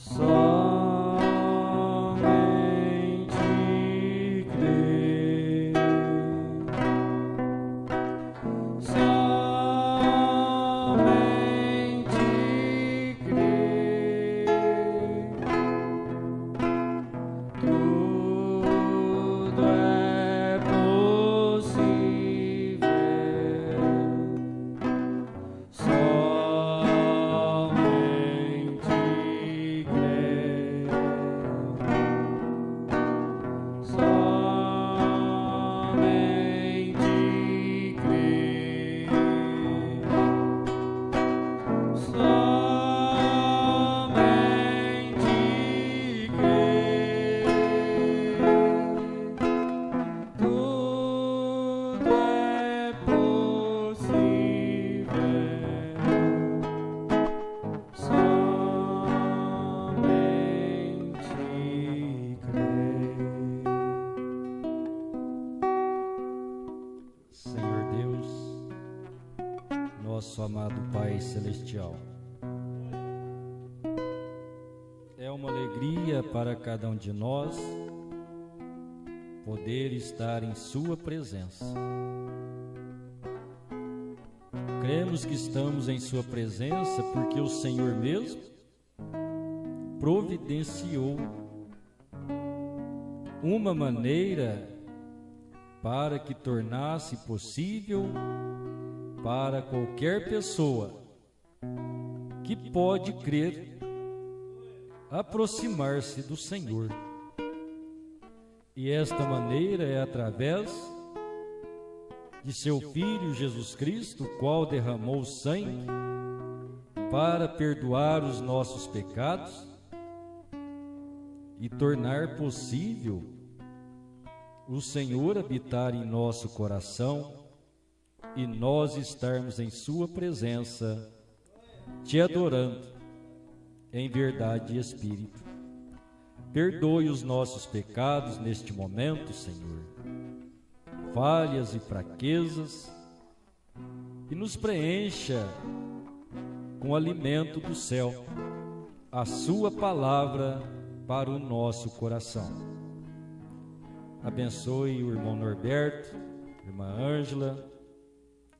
somente crer, somente crer, tudo é possível. Somente crer, somente crer, somente crer, tudo é possível. Somente crer. Senhor Deus, nosso amado Pai Celestial, é uma alegria para cada um de nós poder estar em Sua presença. Cremos que estamos em Sua presença porque o Senhor mesmo providenciou uma maneira para que tornasse possível para qualquer pessoa que pode crer aproximar-se do Senhor. E esta maneira é através de seu Filho Jesus Cristo, o qual derramou sangue para perdoar os nossos pecados e tornar possível o Senhor habitar em nosso coração e nós estarmos em Sua presença, te adorando em verdade e espírito. Perdoe os nossos pecados neste momento, Senhor, falhas e fraquezas, e nos preencha com o alimento do céu, a Sua palavra para o nosso coração. Abençoe o irmão Norberto, irmã Ângela,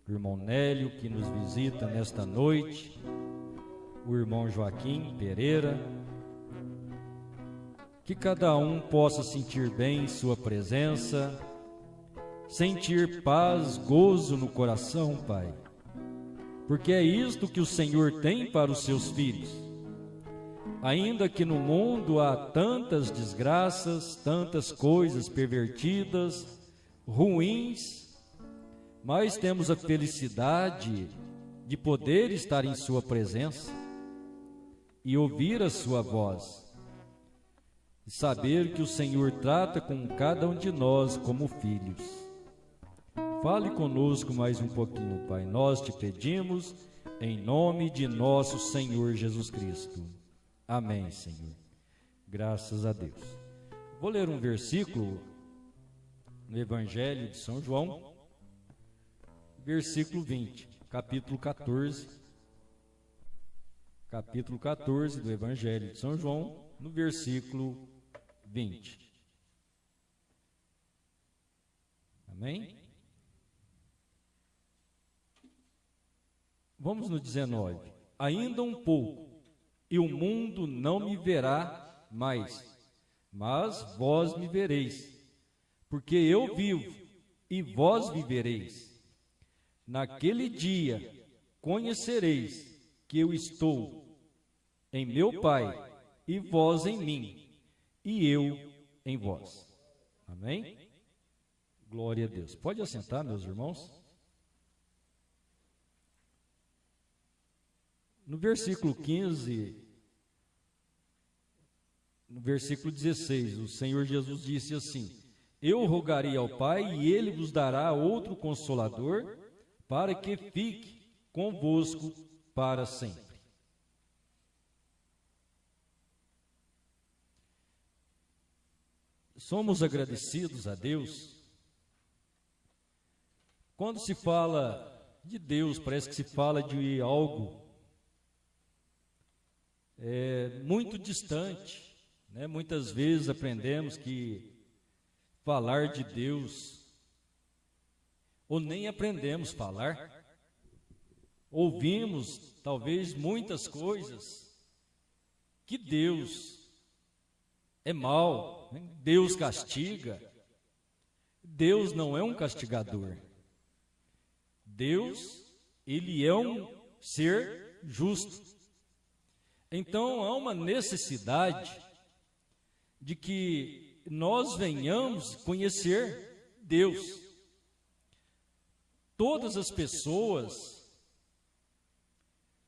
o irmão Nélio, que nos visita nesta noite, o irmão Joaquim Pereira, que cada um possa sentir bem Sua presença, sentir paz, gozo no coração, Pai, porque é isto que o Senhor tem para os seus filhos. Ainda que no mundo há tantas desgraças, tantas coisas pervertidas, ruins, mas temos a felicidade de poder estar em Sua presença e ouvir a Sua voz, e saber que o Senhor trata com cada um de nós como filhos. Fale conosco mais um pouquinho, Pai. Nós te pedimos em nome de nosso Senhor Jesus Cristo. Amém, Senhor. Graças a Deus. Vou ler um versículo no Evangelho de São João, versículo 20, capítulo 14. Capítulo 14 do Evangelho de São João, no versículo 20. Amém? Vamos no 19. Ainda um pouco, e o mundo não me verá mais, mas vós me vereis, porque eu vivo, e vós vivereis. Naquele dia conhecereis que eu estou em meu Pai, e vós em mim, e eu em vós. Amém? Glória a Deus. Pode assentar, meus irmãos? No versículo 15, no versículo 16, o Senhor Jesus disse assim: eu rogarei ao Pai, e Ele vos dará outro Consolador, para que fique convosco para sempre. Somos agradecidos a Deus. Quando se fala de Deus, parece que se fala de algo muito distante, né? Muitas vezes aprendemos que falar de Deus, ou nem aprendemos a falar, ouvimos talvez muitas coisas, que Deus é mau, né? Deus castiga. Deus não é um castigador. Deus, Ele é um ser justo. Então, há uma necessidade de que nós venhamos conhecer Deus. Todas as pessoas,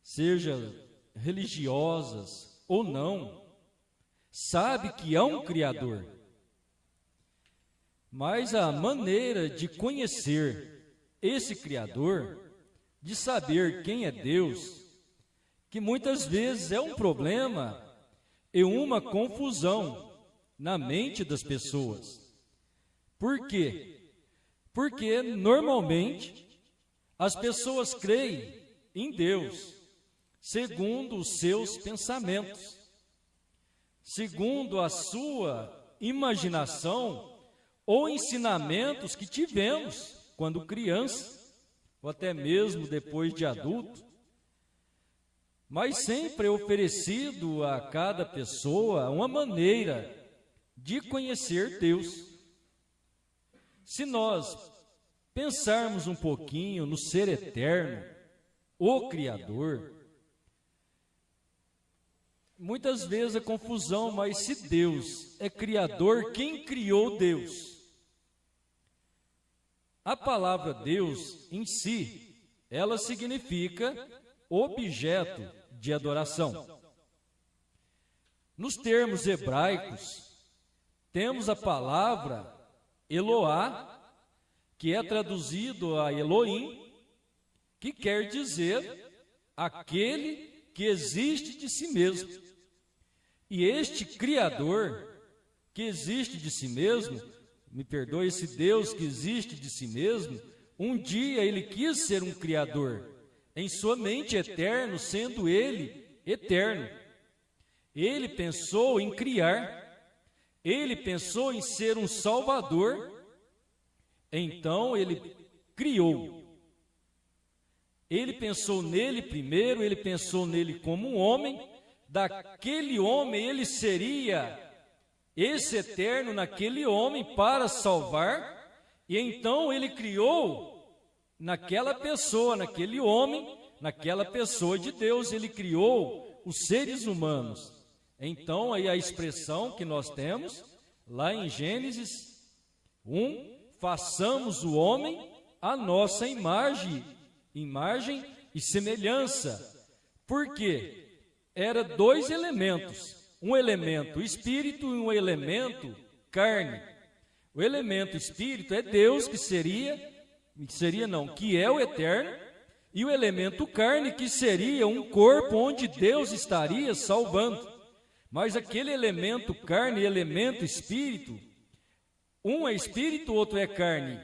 sejam religiosas ou não, sabem que há um Criador. Mas a maneira de conhecer esse Criador, de saber quem é Deus, que muitas vezes é um problema e uma confusão na mente das pessoas. Por quê? Porque normalmente as pessoas creem em Deus segundo os seus pensamentos, segundo a sua imaginação ou ensinamentos que tivemos quando criança, ou até mesmo depois de adulto. Mas sempre é oferecido a cada pessoa uma maneira de conhecer Deus. Se nós pensarmos um pouquinho no ser eterno, o Criador, muitas vezes é confusão, mas se Deus é Criador, quem criou Deus? A palavra Deus em si, ela significa objeto de adoração. Nos termos hebraicos, temos a palavra Eloá, que é traduzido a Elohim, que quer dizer aquele que existe de si mesmo. E este Criador que existe de si mesmo, me perdoe, esse Deus que existe de si mesmo, um dia ele quis ser um Criador, em sua mente eterno, sendo ele eterno. Ele pensou em criar, ele pensou em ser um Salvador, então ele criou. Ele pensou nele primeiro, ele pensou nele como um homem, daquele homem ele seria esse eterno naquele homem para salvar, e então ele criou naquela pessoa, naquele homem, naquela pessoa de Deus, ele criou os seres humanos. Então, aí a expressão que nós temos, lá em Gênesis 1, façamos o homem à nossa imagem e semelhança. Por quê? Era dois elementos, um elemento espírito e um elemento carne. O elemento espírito é Deus, que é o eterno, e o elemento carne, que seria um corpo onde Deus estaria salvando. Mas aquele elemento carne e elemento espírito, um é espírito, o outro é carne.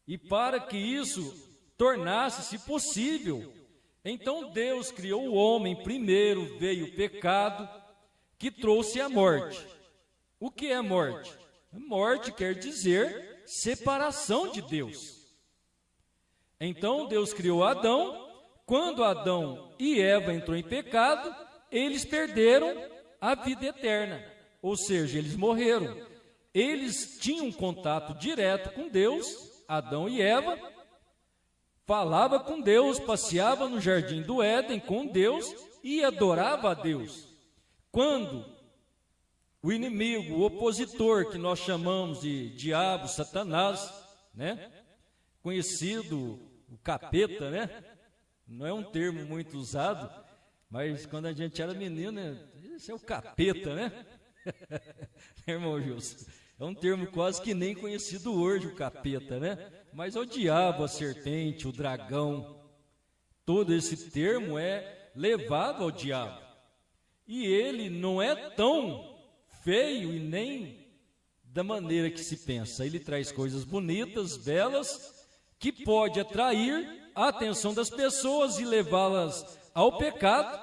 E para que isso tornasse-se possível, então Deus criou o homem. Primeiro veio o pecado, que trouxe a morte. O que é morte? Morte quer dizer separação de Deus. Então Deus criou Adão. Quando Adão e Eva entrou em pecado, eles perderam a vida eterna, ou seja, eles morreram. Eles tinham contato direto com Deus, Adão e Eva, falava com Deus, passeava no jardim do Éden com Deus e adorava a Deus. Quando o inimigo, o opositor, que nós chamamos de diabo, Satanás, né? Conhecido, o capeta, né? Não é um termo muito usado, mas quando a gente era menino, esse é o capeta, né? Irmão Gilson, é um termo quase que nem conhecido hoje, o capeta, né? Mas é o diabo, a serpente, o dragão, todo esse termo é levado ao diabo. E ele não é tão feio e nem da maneira que se pensa. Ele traz coisas bonitas, belas, que pode atrair a atenção das pessoas e levá-las ao pecado,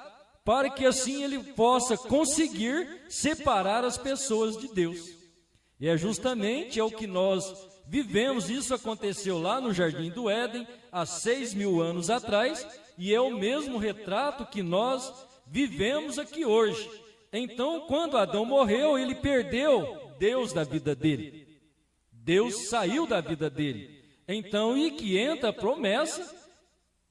para que assim ele possa conseguir separar as pessoas de Deus. E é justamente o que nós vivemos. Isso aconteceu lá no Jardim do Éden, há 6.000 anos atrás, e é o mesmo retrato que nós vivemos aqui hoje. Então, quando Adão morreu, ele perdeu Deus da vida dele. Deus saiu da vida dele. Então, e que entra a promessa,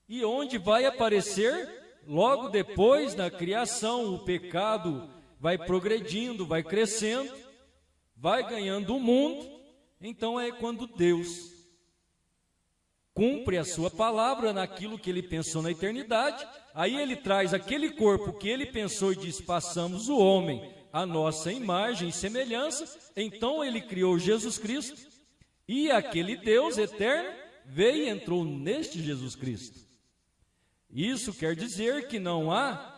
e onde vai aparecer, logo depois da criação, o pecado vai progredindo, vai crescendo, vai ganhando o mundo. Então é quando Deus cumpre a sua palavra naquilo que ele pensou na eternidade. Aí ele traz aquele corpo que ele pensou e diz: façamos o homem à nossa imagem e semelhança. Então ele criou Jesus Cristo, e aquele Deus eterno veio e entrou neste Jesus Cristo. Isso quer dizer que não há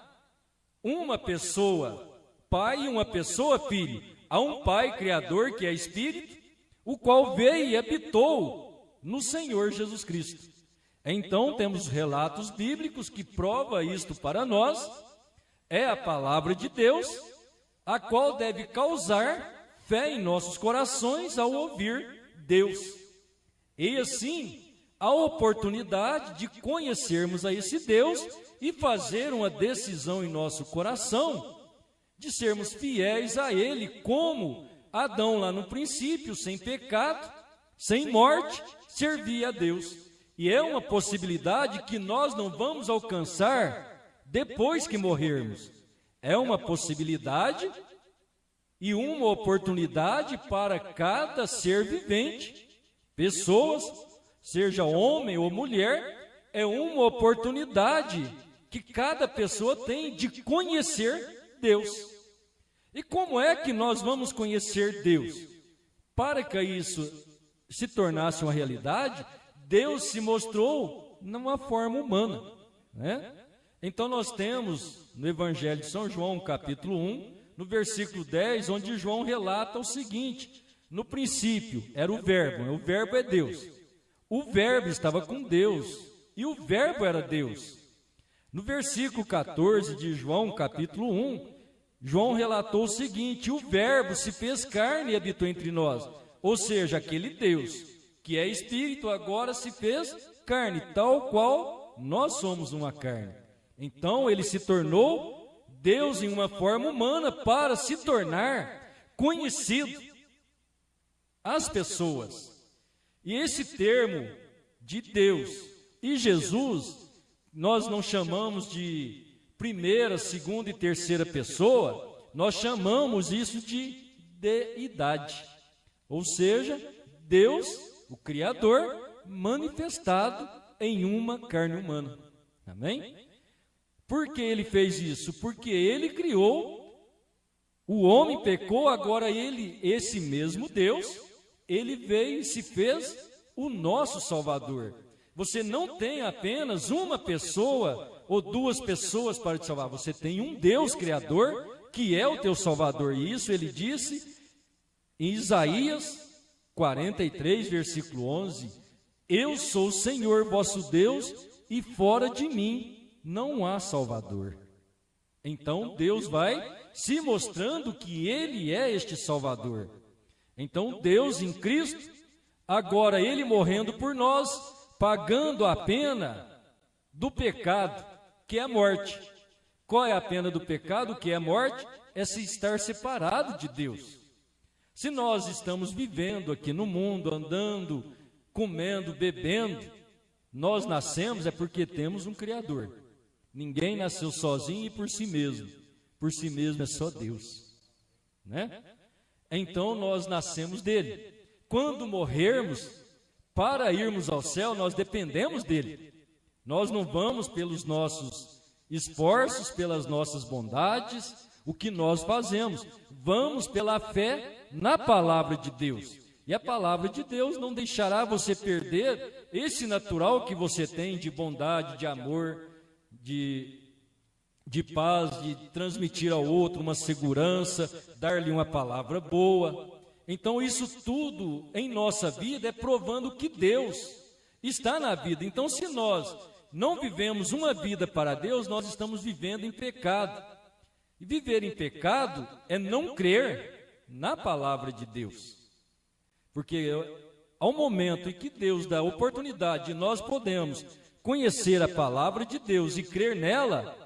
uma pessoa pai e uma pessoa filho. Há um pai criador, que é Espírito, o qual veio e habitou no Senhor Jesus Cristo. Então temos relatos bíblicos que provam isto para nós. É a palavra de Deus, a qual deve causar fé em nossos corações ao ouvir Deus. E assim, a oportunidade de conhecermos a esse Deus e fazer uma decisão em nosso coração de sermos fiéis a Ele, como Adão lá no princípio, sem pecado, sem morte, servia a Deus. E é uma possibilidade que nós não vamos alcançar depois que morrermos. É uma possibilidade e uma oportunidade para cada ser vivente, pessoas, seja homem ou mulher, é uma oportunidade que cada pessoa tem de conhecer Deus. E como é que nós vamos conhecer Deus? Para que isso se tornasse uma realidade, Deus se mostrou numa forma humana, né? Então nós temos no Evangelho de São João, capítulo 1, no versículo 10, onde João relata o seguinte: no princípio era o Verbo é Deus. O Verbo estava com Deus, e o Verbo era Deus. No versículo 14 de João, capítulo 1, João relatou o seguinte: o Verbo se fez carne e habitou entre nós. Ou seja, aquele Deus, que é Espírito, agora se fez carne, tal qual nós somos uma carne. Então, ele se tornou Deus em uma forma humana para se tornar conhecido às pessoas. E esse termo de Deus e Jesus, nós não chamamos de primeira, segunda e terceira pessoa, nós chamamos isso de deidade. Ou seja, Deus, o Criador, manifestado em uma carne humana. Amém? Por que ele fez isso? Porque ele criou, o homem pecou, agora ele, esse mesmo Deus, ele veio e se fez o nosso Salvador. Você não tem apenas uma pessoa ou duas pessoas para te salvar. Você tem um Deus Criador que é o teu Salvador. E isso ele disse em Isaías 43, versículo 11: eu sou o Senhor vosso Deus, e fora de mim não há Salvador. Então Deus vai se mostrando que Ele é este Salvador. Então Deus em Cristo, agora Ele morrendo por nós, pagando a pena do pecado, que é a morte. Qual é a pena do pecado, que é a morte? É se estar separado de Deus. Se nós estamos vivendo aqui no mundo, andando, comendo, bebendo, nós nascemos é porque temos um Criador. Ninguém nasceu sozinho e por si mesmo. Por si mesmo é só Deus, né? Então nós nascemos dele. Quando morrermos, para irmos ao céu, nós dependemos dele. Nós não vamos pelos nossos esforços, pelas nossas bondades, o que nós fazemos. Vamos pela fé na palavra de Deus. E a palavra de Deus não deixará você perder esse natural que você tem de bondade, de amor, de paz, de transmitir ao outro uma segurança, dar-lhe uma palavra boa. Então isso tudo em nossa vida é provando que Deus está na vida. Então se nós não vivemos uma vida para Deus, nós estamos vivendo em pecado. E viver em pecado é não crer na palavra de Deus. Porque ao momento em que Deus dá a oportunidade de nós podemos conhecer a palavra de Deus e crer nela,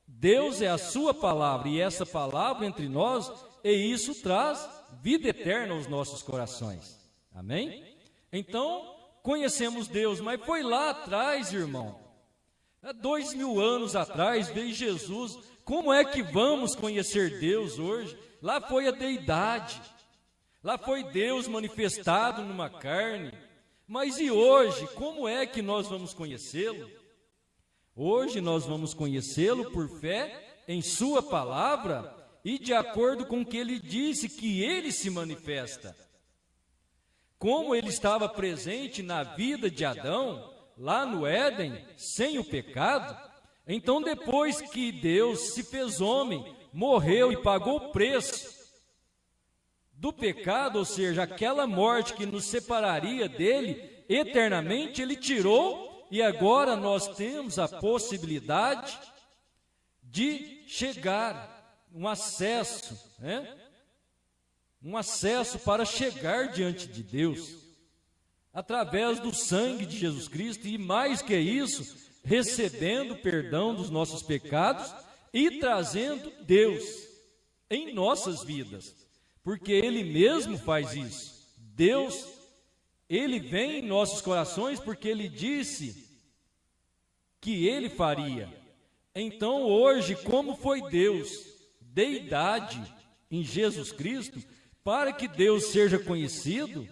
Deus é a sua palavra e essa palavra entre nós, e isso traz vida eterna aos nossos corações. Amém? Então, conhecemos Deus, mas foi lá atrás, irmão. Há 2000 anos atrás veio Jesus. Como é que vamos conhecer Deus hoje? Lá foi a deidade. Lá foi Deus manifestado numa carne. Mas e hoje, como é que nós vamos conhecê-lo? Hoje nós vamos conhecê-lo por fé em sua palavra e de acordo com o que ele disse que ele se manifesta. Como ele estava presente na vida de Adão, lá no Éden, sem o pecado, então depois que Deus se fez homem, morreu e pagou o preço do pecado, ou seja, aquela morte que nos separaria dele eternamente, ele tirou, e agora nós temos a possibilidade de chegar, um acesso, um acesso para chegar diante de Deus, através do sangue de Jesus Cristo, e mais que isso, recebendo o perdão dos nossos pecados e trazendo Deus em nossas vidas, porque Ele mesmo faz isso. Deus, Ele vem em nossos corações porque Ele disse que Ele faria. Então hoje, como foi Deus, deidade em Jesus Cristo, para que Deus seja conhecido,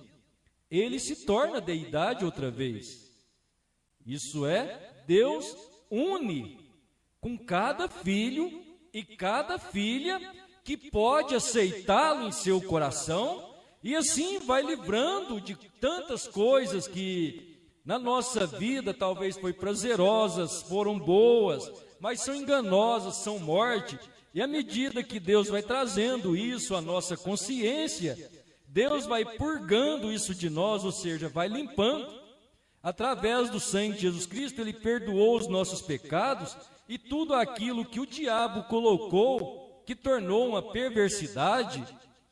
Ele se torna deidade outra vez. Isso é, Deus une com cada filho e cada filha que pode aceitá-lo em seu coração, e assim vai livrando de tantas coisas que na nossa vida talvez foi prazerosas, foram boas, mas são enganosas, são morte. E à medida que Deus vai trazendo isso à nossa consciência, Deus vai purgando isso de nós, ou seja, vai limpando. Através do sangue de Jesus Cristo, Ele perdoou os nossos pecados e tudo aquilo que o diabo colocou, que tornou uma perversidade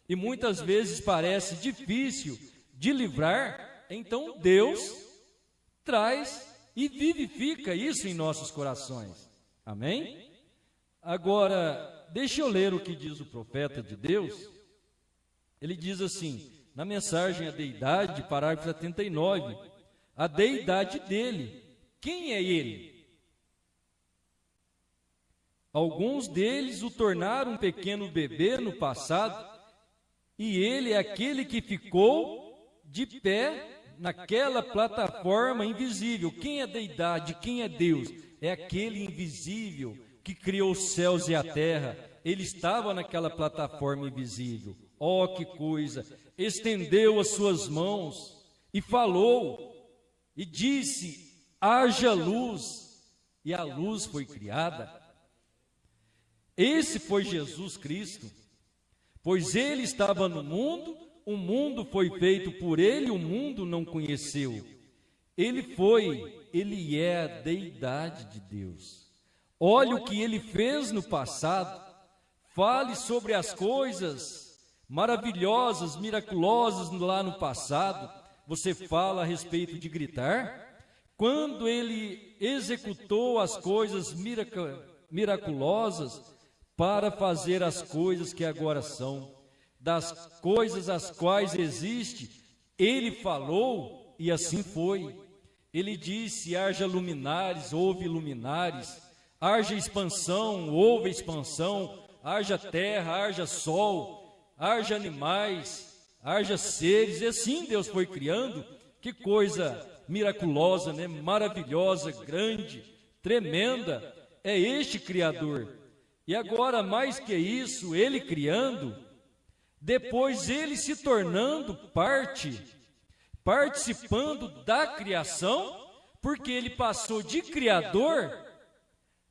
e muitas vezes parece difícil de livrar, então Deus traz e vivifica isso em nossos corações. Amém? Agora, deixa eu ler o que diz o profeta de Deus. Ele diz assim, na mensagem à deidade, parágrafo 79, a deidade dele. Quem é ele? Alguns deles o tornaram um pequeno bebê no passado, e ele é aquele que ficou de pé naquela plataforma invisível. Quem é deidade? Quem é Deus? É aquele invisível que criou os céus e a terra. Ele estava naquela plataforma invisível. Oh, que coisa! Estendeu as suas mãos e falou, e disse, haja luz, e a luz foi criada. Esse foi Jesus Cristo, pois Ele estava no mundo, o mundo foi feito por Ele, o mundo não conheceu. Ele é a deidade de Deus. Olhe o que Ele fez no passado, fale sobre as coisas maravilhosas, miraculosas lá no passado. Você fala a respeito de gritar? Quando Ele executou as coisas miraculosas, para fazer as coisas que agora são, das coisas as quais existe, Ele falou e assim foi. Ele disse, haja luminares, houve luminares, haja expansão, houve expansão, haja terra, haja sol, haja animais, haja seres, e assim Deus foi criando. Que coisa miraculosa, né? Maravilhosa, grande, tremenda, é este Criador. E agora, mais que isso, Ele criando, depois Ele se tornando participando da criação, porque Ele passou de Criador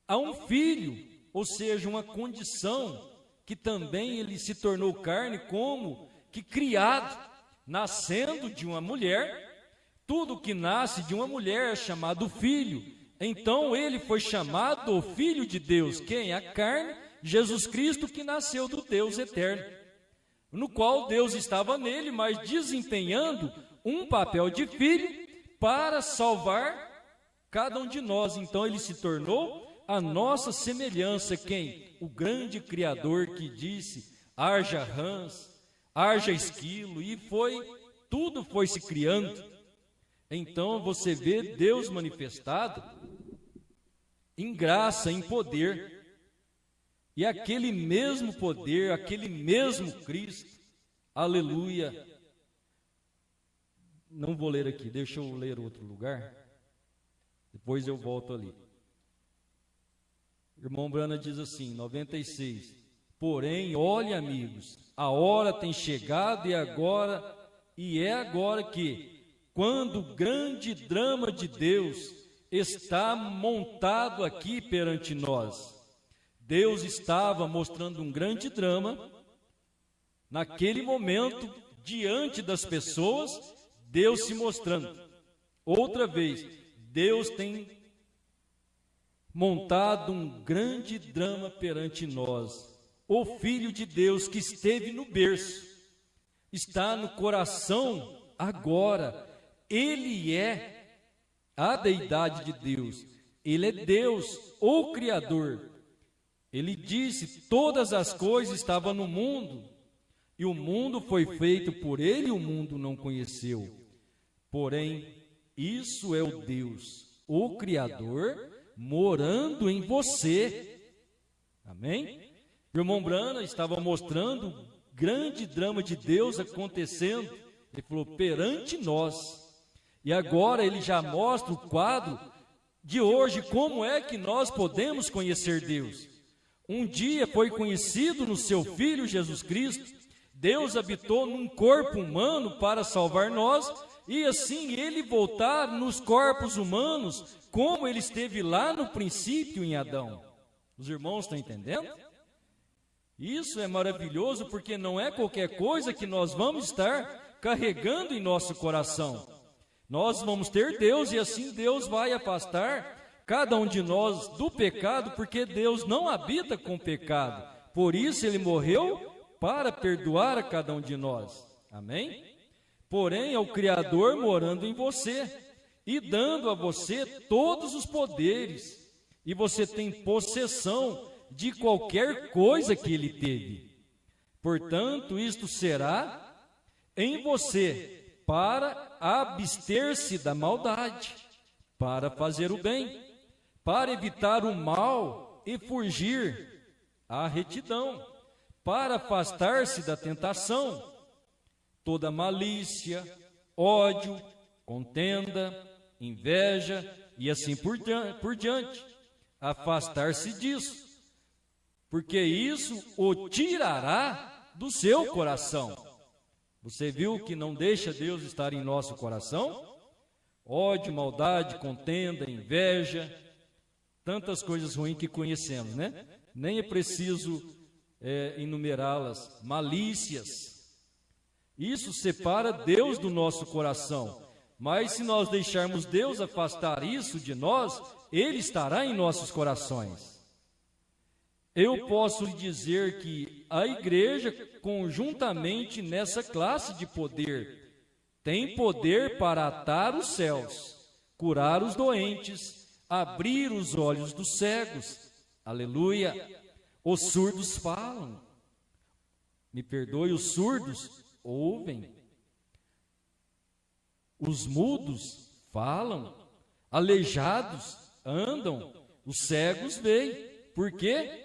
a um filho, ou seja, uma condição que também Ele se tornou carne, como que criado, nascendo de uma mulher. Tudo que nasce de uma mulher é chamado filho, Então ele foi chamado o Filho de Deus. Quem? A carne, Jesus Cristo, que nasceu do Deus eterno, no qual Deus estava nele, mas desempenhando um papel de filho para salvar cada um de nós. Então ele se tornou a nossa semelhança. Quem? O grande Criador que disse: haja rãs, haja esquilo, e tudo foi se criando. Então você vê Deus manifestado em graça, em poder. E aquele mesmo poder, aquele mesmo Cristo, aleluia. Não vou ler aqui, deixa eu ler outro lugar, depois eu volto ali. Irmão Brana diz assim, 96: porém, olhe, amigos, a hora tem chegado e é agora que, quando o grande drama de Deus está montado aqui perante nós. Deus estava mostrando um grande drama naquele momento diante das pessoas, Deus se mostrando. Outra vez, Deus tem montado um grande drama perante nós. O Filho de Deus que esteve no berço, está no coração agora. Ele é a deidade de Deus. Ele é Deus, o Criador. Ele disse: todas as coisas estavam no mundo, e o mundo foi feito por ele, e o mundo não conheceu. Porém, isso é o Deus, o Criador, morando em você. Amém? O irmão Brana estava mostrando o grande drama de Deus acontecendo. Ele falou, perante nós. E agora ele já mostra o quadro de hoje, como é que nós podemos conhecer Deus. Um dia foi conhecido no seu Filho Jesus Cristo. Deus habitou num corpo humano para salvar nós, e assim ele voltar nos corpos humanos, como ele esteve lá no princípio em Adão. Os irmãos estão entendendo? Isso é maravilhoso, porque não é qualquer coisa que nós vamos estar carregando em nosso coração. Nós vamos ter Deus, e assim Deus vai afastar cada um de nós do pecado, porque Deus não habita com pecado. Por isso ele morreu para perdoar a cada um de nós. Amém? Porém, é o Criador morando em você e dando a você todos os poderes, e você tem possessão de qualquer coisa que ele teve. Portanto, isto será em você para abster-se da maldade, para fazer o bem, para evitar o mal e fugir à retidão, para afastar-se da tentação, toda malícia, ódio, contenda, inveja e assim por diante. Afastar-se disso, porque isso o tirará do seu coração. Você viu que não deixa Deus estar em nosso coração? Ódio, maldade, contenda, inveja, tantas coisas ruins que conhecemos, né? Nem é preciso enumerá-las. Malícias. Isso separa Deus do nosso coração. Mas se nós deixarmos Deus afastar isso de nós, Ele estará em nossos corações. Eu posso lhe dizer que a igreja, conjuntamente nessa classe de poder, tem poder para atar os céus, curar os doentes, abrir os olhos dos cegos. Aleluia! Os surdos falam. Me perdoe, os surdos ouvem. Os mudos falam. Aleijados andam. Os cegos veem. Por quê?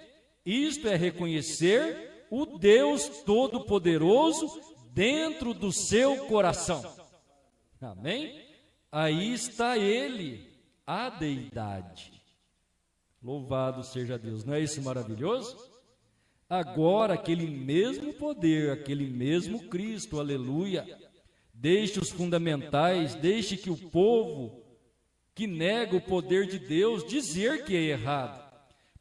Isto é reconhecer o Deus Todo-Poderoso dentro do seu coração. Amém? Aí está Ele, a deidade. Louvado seja Deus. Não é isso maravilhoso? Agora, aquele mesmo poder, aquele mesmo Cristo, aleluia, deixe os fundamentais, deixe que o povo que nega o poder de Deus dizer que é errado.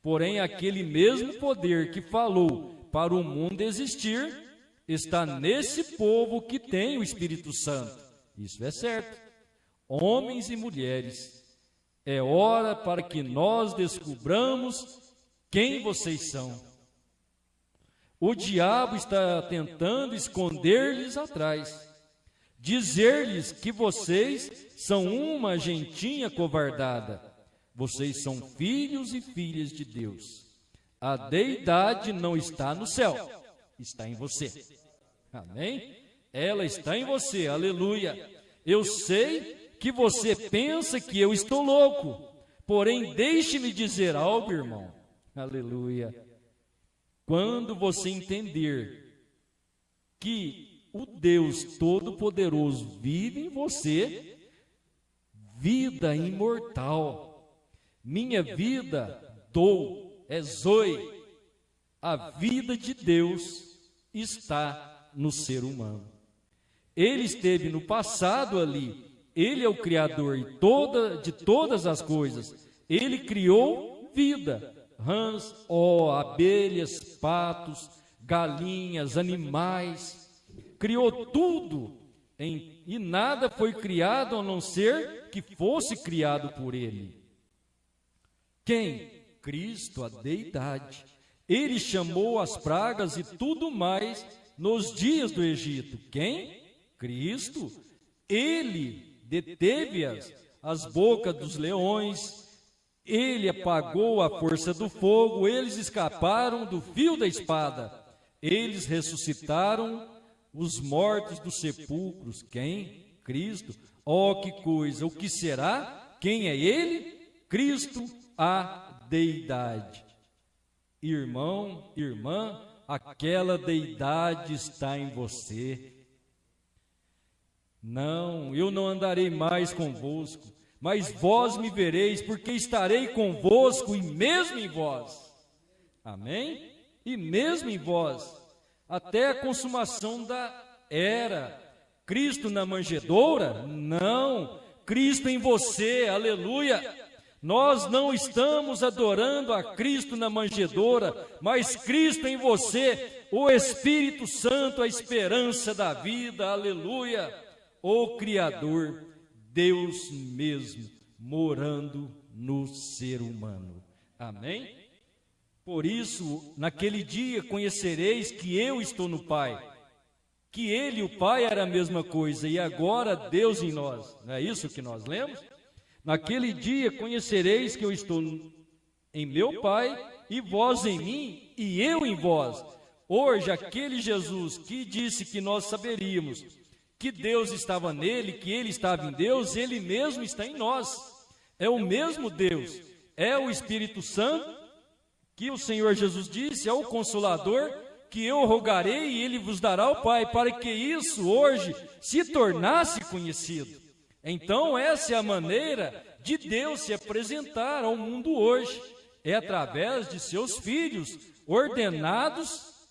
Porém, aquele mesmo poder que falou para o mundo existir, está nesse povo que tem o Espírito Santo. Isso é certo. Homens e mulheres É hora para que nós descubramos quem vocês são. O diabo está tentando esconder-lhes atrás, dizer-lhes que vocês são uma gentinha covardada. Vocês são filhos e filhas de Deus. A deidade não está no céu, está em você. Amém? Ela está em você, aleluia. Eu sei que você pensa que eu estou louco, porém deixe-me dizer algo, irmão. Aleluia. Quando você entender que o Deus Todo-Poderoso vive em você, vida imortal, minha vida dou, é Zoe, a vida de Deus está no ser humano. Ele esteve no passado ali, ele é o Criador de todas as coisas, ele criou vida. Rãs, abelhas, patos, galinhas, animais, criou tudo, e nada foi criado a não ser que fosse criado por ele. Quem? Cristo, a deidade. Ele chamou as pragas e tudo mais nos dias do Egito. Quem? Cristo. Ele deteve as bocas dos leões. Ele apagou a força do fogo, eles escaparam do fio da espada. Eles ressuscitaram os mortos dos sepulcros. Quem? Cristo. Que coisa! O que será? Quem é ele? Cristo, a deidade. Irmão, irmã, aquela deidade está em você. Não, eu não andarei mais convosco, mas vós me vereis, porque estarei convosco e mesmo em vós. Amém? E mesmo em vós, até a consumação da era. Cristo na manjedoura? Não, Cristo em você, aleluia. Nós não estamos adorando a Cristo na manjedoura, mas Cristo em você, o Espírito Santo, a esperança da vida, aleluia. O Criador, Deus mesmo, morando no ser humano. Amém? Por isso, naquele dia conhecereis que eu estou no Pai, que Ele e o Pai era a mesma coisa, e agora Deus em nós. Não é isso que nós lemos? Naquele dia conhecereis que eu estou em meu Pai, e vós em mim, e eu em vós. Hoje, aquele Jesus que disse que nós saberíamos que Deus estava nele, que ele estava em Deus, ele mesmo está em nós. É o mesmo Deus, é o Espírito Santo, que o Senhor Jesus disse, é o Consolador, que eu rogarei e ele vos dará o Pai, para que isso hoje se tornasse conhecido. Então essa é a maneira de Deus se apresentar ao mundo hoje, é através de seus filhos, ordenados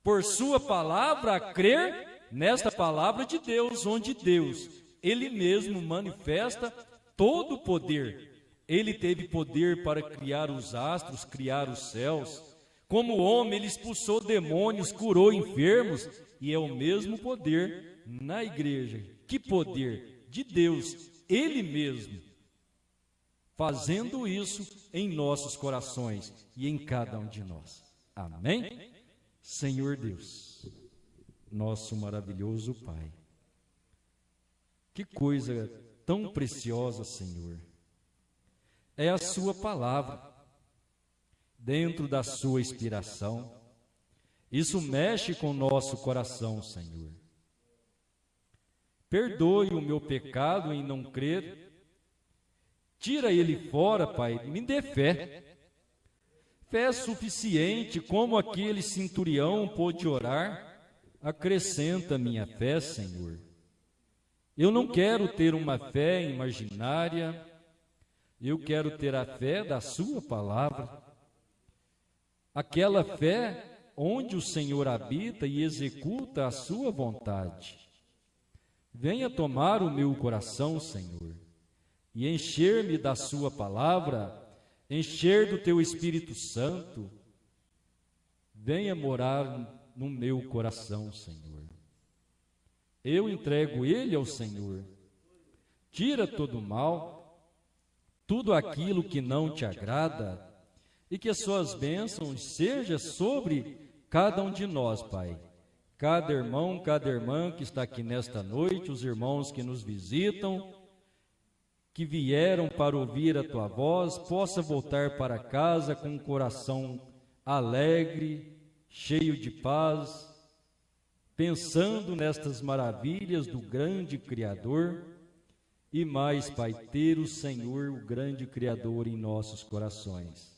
por sua palavra a crer nesta palavra de Deus, onde Deus, Ele mesmo manifesta todo o poder. Ele teve poder para criar os astros, criar os céus. Como homem, Ele expulsou demônios, curou enfermos, e é o mesmo poder na igreja. Que poder? De Deus, Ele mesmo, fazendo isso em nossos corações e em cada um de nós. Amém? Senhor Deus, nosso maravilhoso Pai, que coisa tão preciosa, Senhor, é a sua palavra, dentro da sua inspiração. Isso mexe com o nosso coração, Senhor. Perdoe o meu pecado em não crer, tira ele fora, Pai, me dê fé. Fé suficiente, como aquele centurião pôde orar. Acrescenta minha fé, Senhor. Eu não quero ter uma fé imaginária, eu quero ter a fé da sua palavra. Aquela fé onde o Senhor habita e executa a sua vontade. Venha tomar o meu coração, Senhor, e encher-me da sua palavra, encher do teu Espírito Santo. Venha morar no meu coração, Senhor. Eu entrego ele ao Senhor. Tira todo o mal, tudo aquilo que não te agrada, e que as suas bênçãos sejam sobre cada um de nós, Pai. Cada irmão, cada irmã que está aqui nesta noite, os irmãos que nos visitam, que vieram para ouvir a Tua voz, possa voltar para casa com um coração alegre, cheio de paz, pensando nestas maravilhas do grande Criador, e mais, Pai, ter o Senhor, o grande Criador, em nossos corações.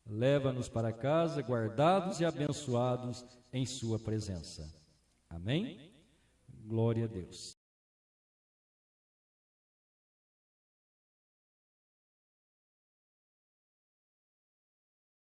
Leva-nos para casa, guardados e abençoados em Sua presença. Amém? Glória a Deus.